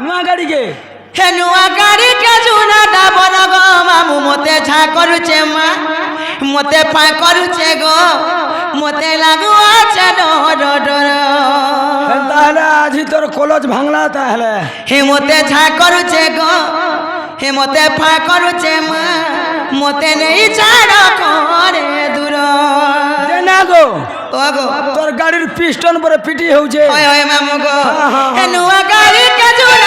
ନୂଆ ଗାଡ଼ି କେ हे नुआ गाड़ी के जुना डाबन गो मामू मते छा करूचे मा मते पा करूचे गो मते लागु आछे डर डर তাহলে আজি তোর কলেজ ভাঙলা তাহলে हे मते छा करूचे गो हे मते पा करूचे मा मते नहीं छाड़ करे दूर না গো ओ गो তোর গাড়ির পিস্টন পরে পিটি হচ্ছে ओए ओए मामू गो हे नुआ गाड़ी के जुना